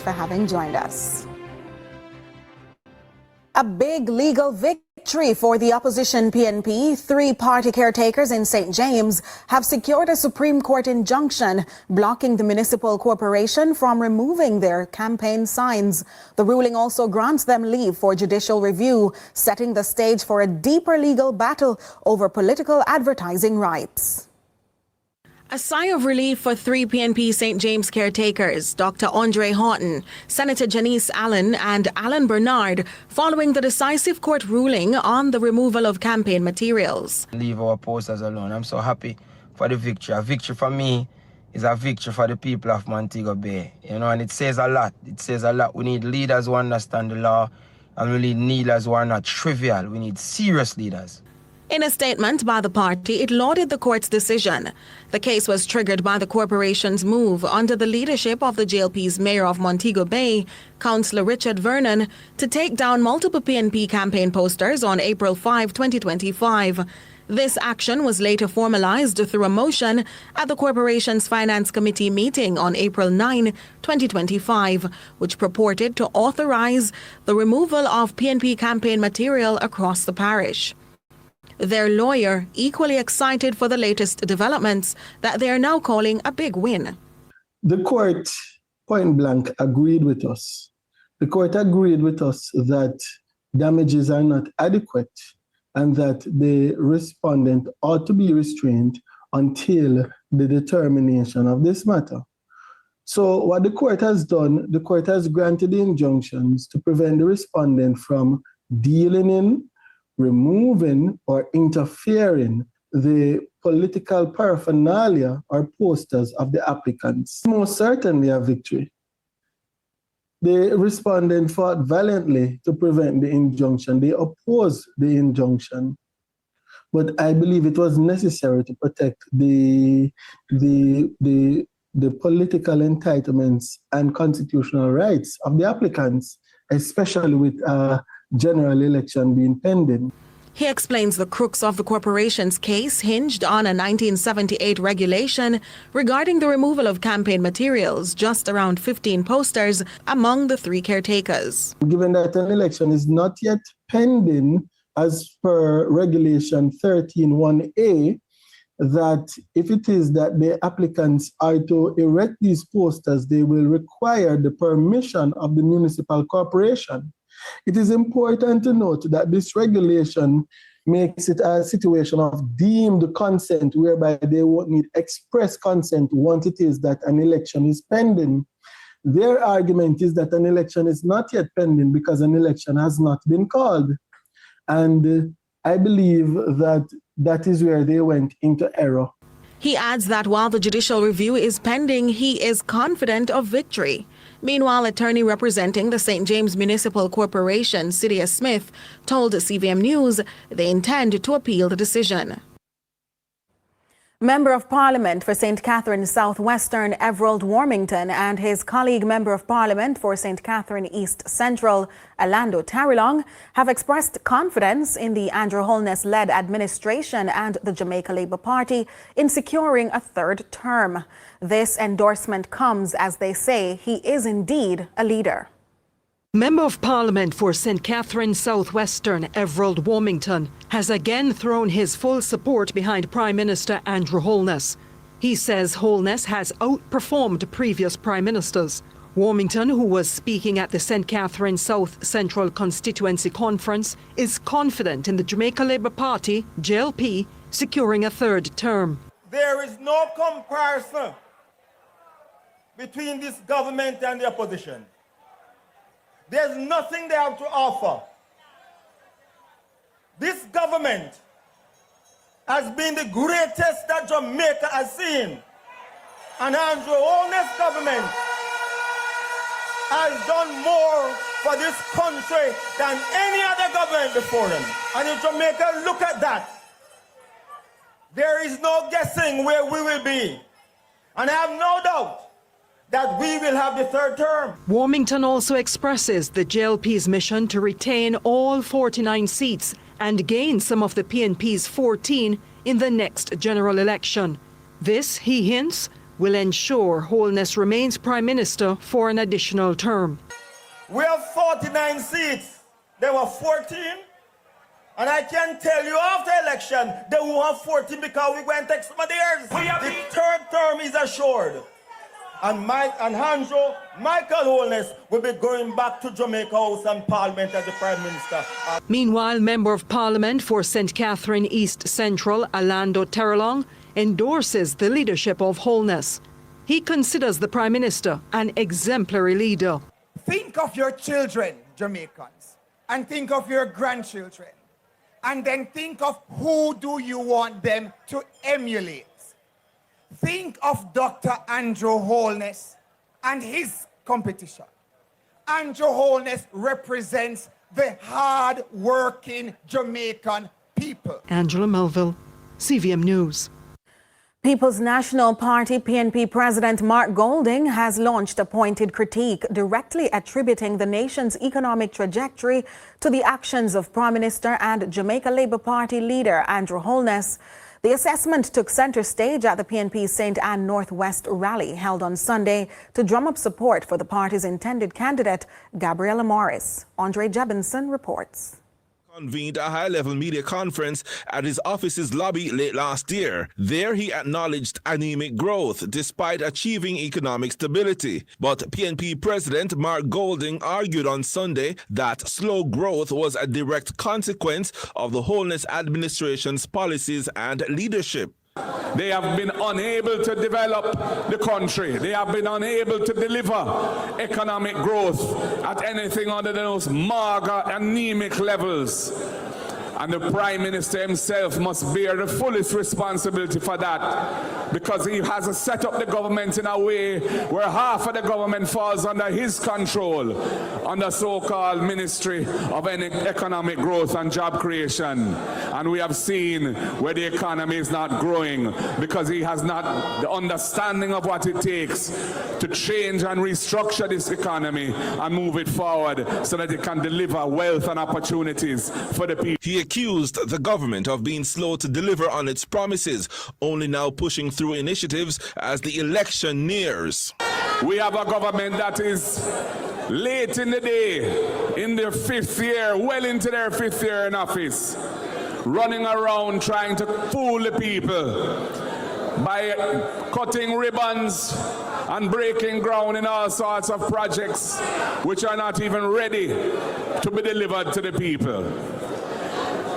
for having joined us. A big legal victory for the opposition PNP. 3 party caretakers in St. James have secured a Supreme Court injunction blocking the municipal corporation from removing their campaign signs. The ruling also grants them leave for judicial review, setting the stage for a deeper legal battle over political advertising rights. A sigh of relief for 3 PNP St. James caretakers, Dr. Andre Horton, Senator Janice Allen and Alan Bernard, following the decisive court ruling on the removal of campaign materials. Leave our posters alone. I'm so happy for the victory. A victory for me is a victory for the people of Montego Bay. You know, and it says a lot. It says a lot. We need leaders who understand the law, and we need leaders who are not trivial. We need serious leaders. In a statement by the party, it lauded the court's decision. The case was triggered by the corporation's move under the leadership of the JLP's mayor of Montego Bay, Councillor Richard Vernon, to take down multiple PNP campaign posters on April 5, 2025. This action was later formalized through a motion at the corporation's Finance Committee meeting on April 9, 2025, which purported to authorize the removal of PNP campaign material across the parish. Their lawyer equally excited for the latest developments that they are now calling a big win. The court point blank agreed with us. The court agreed with us that damages are not adequate and that the respondent ought to be restrained until the determination of this matter. So what the court has done, the court has granted the injunctions to prevent the respondent from dealing in, removing or interfering the political paraphernalia or posters of the applicants. Most certainly a victory. The respondent fought valiantly to prevent the injunction. They opposed the injunction. But I believe it was necessary to protect the political entitlements and constitutional rights of the applicants, especially with general election being pending. He explains the crux of the corporation's case hinged on a 1978 regulation regarding the removal of campaign materials, just around 15 posters among the 3 caretakers. Given that an election is not yet pending as per regulation 13(1)A, that if it is that the applicants are to erect these posters, they will require the permission of the municipal corporation. It is important to note that this regulation makes it a situation of deemed consent, whereby they won't need express consent once it is that an election is pending. Their argument is that an election is not yet pending because an election has not been called. And I believe that that is where they went into error. He adds that while the judicial review is pending, he is confident of victory. Meanwhile, attorney representing the St. James Municipal Corporation, Cydia Smith, told CVM News they intend to appeal the decision. Member of Parliament for St. Catherine Southwestern, Everald Warmington, and his colleague Member of Parliament for St. Catherine East Central, Alando Tarilong, have expressed confidence in the Andrew Holness-led administration and the Jamaica Labour Party in securing a 3rd term. This endorsement comes as they say he is indeed a leader. Member of Parliament for St. Catherine Southwestern, Everald Warmington, has again thrown his full support behind Prime Minister Andrew Holness. He says Holness has outperformed previous Prime Ministers. Warmington, who was speaking at the St. Catherine South Central Constituency Conference, is confident in the Jamaica Labour Party, JLP, securing a 3rd term. There is no comparison between this government and the opposition. There's nothing they have to offer. This government has been the greatest that Jamaica has seen. And Andrew Holness' government has done more for this country than any other government before him. And in Jamaica, look at that. There is no guessing where we will be. And I have no doubt that we will have the 3rd term. Warmington also expresses the JLP's mission to retain all 49 seats and gain some of the PNP's 14 in the next general election. This, he hints, will ensure Holness remains Prime Minister for an additional term. We have 49 seats. There were 14. And I can tell you after election, they won't have 14 because we went to take some of theirs. The third term is assured. And Hanjo, Michael Holness will be going back to Jamaica House and Parliament as the Prime Minister. Meanwhile, Member of Parliament for St. Catherine East Central, Alando Terrelong, endorses the leadership of Holness. He considers the Prime Minister an exemplary leader. Think of your children, Jamaicans, and think of your grandchildren, and then think of who do you want them to emulate. Think of Dr. Andrew Holness and his competition. Andrew Holness represents the hard-working Jamaican people. Angela Melville, CVM News. People's National Party PNP President Mark Golding has launched a pointed critique directly attributing the nation's economic trajectory to the actions of Prime Minister and Jamaica Labour Party leader Andrew Holness. The assessment took center stage at the PNP St. Ann Northwest rally held on Sunday to drum up support for the party's intended candidate, Gabriella Morris. Andre Jebinson reports. Convened a high-level media conference at his office's lobby late last year. There he acknowledged anemic growth despite achieving economic stability. But PNP President Mark Golding argued on Sunday that slow growth was a direct consequence of the Holness administration's policies and leadership. They have been unable to develop the country. They have been unable to deliver economic growth at anything other than those mager, anemic levels. And the Prime Minister himself must bear the fullest responsibility for that, because he has set up the government in a way where half of the government falls under his control, under so-called Ministry of Economic Growth and Job Creation. And we have seen where the economy is not growing because he has not the understanding of what it takes to change and restructure this economy and move it forward so that it can deliver wealth and opportunities for the people. He accused the government of being slow to deliver on its promises, only now pushing through initiatives as the election nears. We have a government that is late in the day, in their fifth year, well into their fifth year in office, running around trying to fool the people by cutting ribbons and breaking ground in all sorts of projects which are not even ready to be delivered to the people.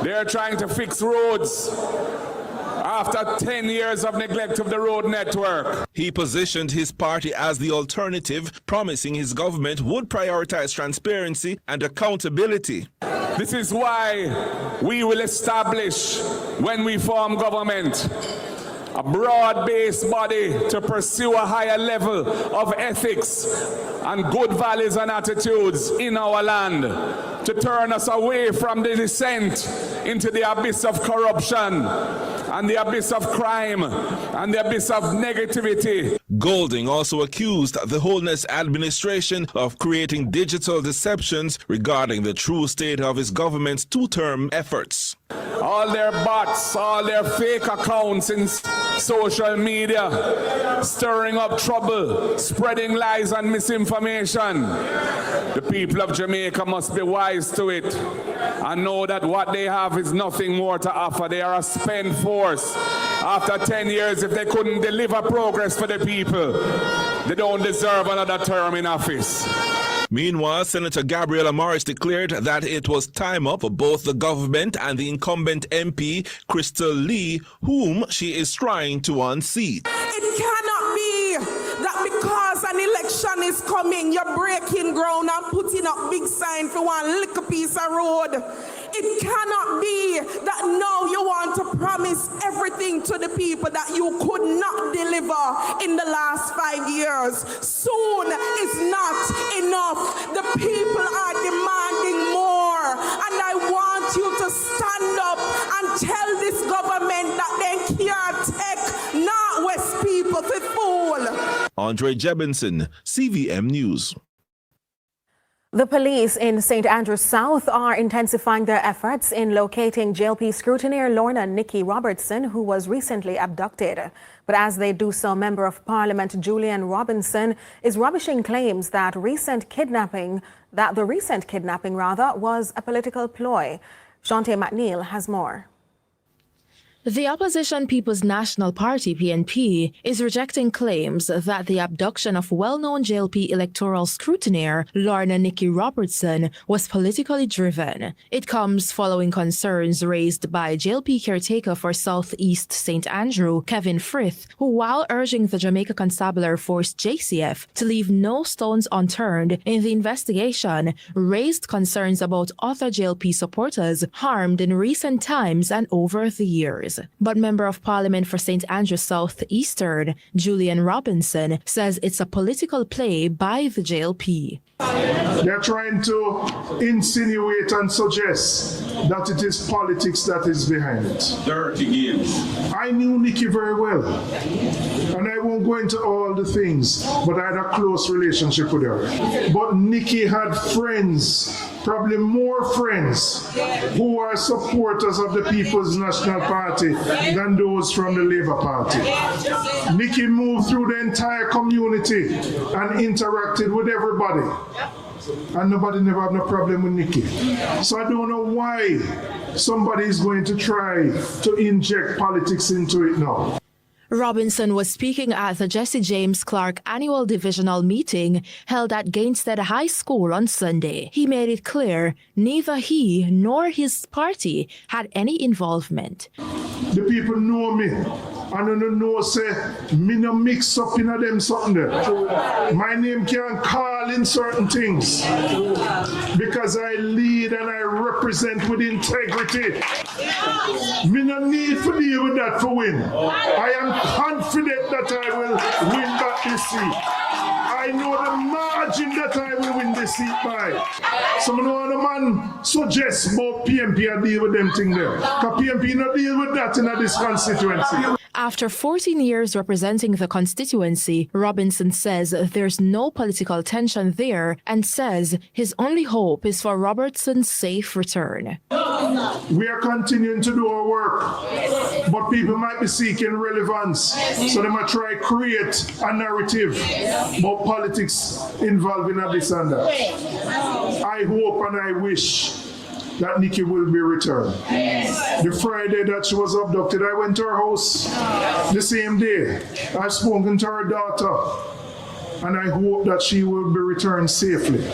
They're trying to fix roads after 10 years of neglect of the road network. He positioned his party as the alternative, promising his government would prioritize transparency and accountability. This is why we will establish, when we form government, a broad-based body to pursue a higher level of ethics and good values and attitudes in our land, to turn us away from the descent into the abyss of corruption and the abyss of crime and the abyss of negativity. Golding also accused the Holness administration of creating digital deceptions regarding the true state of his government's two-term efforts. All their bots, all their fake accounts in social media, stirring up trouble, spreading lies and misinformation. The people of Jamaica must be wise to it and know that what they have is nothing more to offer. They are a spent force. After 10 years, if they couldn't deliver progress for the people, they don't deserve another term in office. Meanwhile, Senator Gabriella Morris declared that it was time up for both the government and the incumbent MP, Crystal Lee, whom she is trying to unseat. It cannot be that because an election is coming, you're breaking ground and putting up big sign for one little piece of road. It cannot be that now you want to promise everything to the people that you could not deliver in the last 5 years. Soon is not enough. The people are demanding more. And I want you to stand up and tell this government that they can't take not West people for fool. Andre Jebinson, CVM News. The police in St. Andrews South are intensifying their efforts in locating JLP scrutineer Lorna Nikki Robertson, who was recently abducted. But as they do so, Member of Parliament Julian Robinson is rubbishing claims that the recent kidnapping was a political ploy. Shante McNeil has more. The opposition People's National Party, PNP, is rejecting claims that the abduction of well-known JLP electoral scrutineer Lorna Nikki Robertson was politically driven. It comes following concerns raised by JLP caretaker for South East St. Andrew, Kevin Frith, who, while urging the Jamaica Constabulary Force JCF to leave no stones unturned in the investigation, raised concerns about other JLP supporters harmed in recent times and over the years. But Member of Parliament for St. Andrews South Eastern, Julian Robinson, says it's a political play by the JLP. They're trying to insinuate and suggest that it is politics that is behind it. Dirty games. I knew Nikki very well, and I won't go into all the things, but I had a close relationship with her. But Nikki had friends, probably more friends, who are supporters of the People's National Party than those from the Labour Party. Nikki moved through the entire community and interacted with everybody. And nobody never had no problem with Nikki. So I don't know why somebody is going to try to inject politics into it now. Robinson was speaking at the Jesse James Clark annual divisional meeting held at Gainstead High School on Sunday. He made it clear neither he nor his party had any involvement. The people know me. And I don't know, say, me no mix up in them something there. My name can call in certain things because I lead and I represent with integrity. Me no need to deal with that for win. I am confident that I will win back this seat. I know the margin that I will win this seat by. Some of the man suggests about PNP and deal with them thing there. Because PNP not deal with that in this constituency. After 14 years representing the constituency, Robinson says there's no political tension there and says his only hope is for Robertson's safe return. We are continuing to do our work, but people might be seeking relevance, so they might try to create a narrative about politics involving this and that. I hope and I wish that Nikki will be returned. The Friday that she was abducted, I went to her house the same day. I've spoken to her daughter, and I hope that she will be returned safely.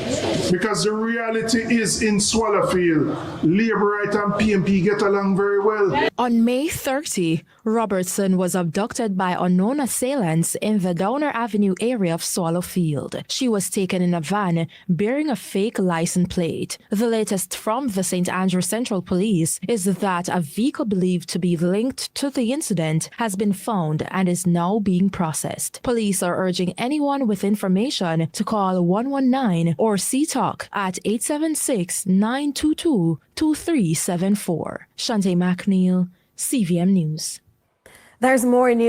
Because the reality is in Swallowfield, Labourite and PNP get along very well. On May 30, Robertson was abducted by unknown assailants in the Downer Avenue area of Swallowfield. She was taken in a van bearing a fake license plate. The latest from the St. Andrews Central Police is that a vehicle believed to be linked to the incident has been found and is now being processed. Police are urging anyone with information to call 119 or CTALK at 876-922-2374. Shante McNeil, CVM News. There's more news.